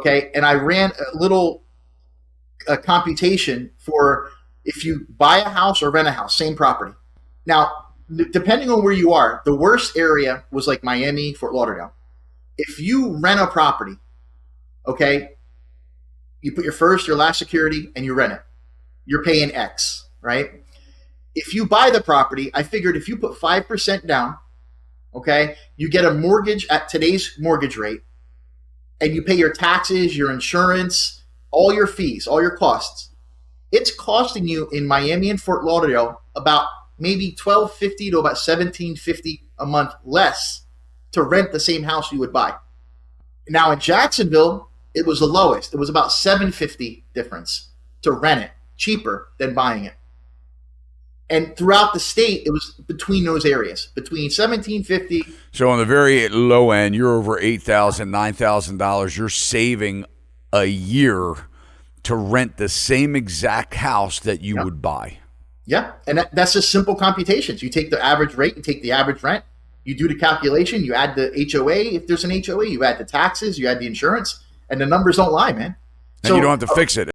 Okay. And I ran a little computation for if you buy a house or rent a house, same property. Now, depending on where you are, the worst area was like Miami, Fort Lauderdale. If you rent a property, okay, you put your first, your last security, and you rent it. You're paying X, right? If you buy the property, I figured if you put 5% down, okay, you get a mortgage at today's mortgage rate, and you pay your taxes, your insurance, all your fees, all your costs. It's costing you in Miami and Fort Lauderdale about maybe $1,250 to about $1,750 a month less to rent the same house you would buy. Now in Jacksonville, it was the lowest. It was about $750 difference to rent it, cheaper than buying it. And throughout the state, it was between those areas, between $1,750. So on the very low end, you're over $8,000, $9,000. You're saving a year to rent the same exact house that you would buy. Yeah, and that's just simple computations. You take the average rate, you take the average rent, you do the calculation, you add the HOA. If there's an HOA, you add the taxes, you add the insurance, and the numbers don't lie, man. And you don't have to fix it.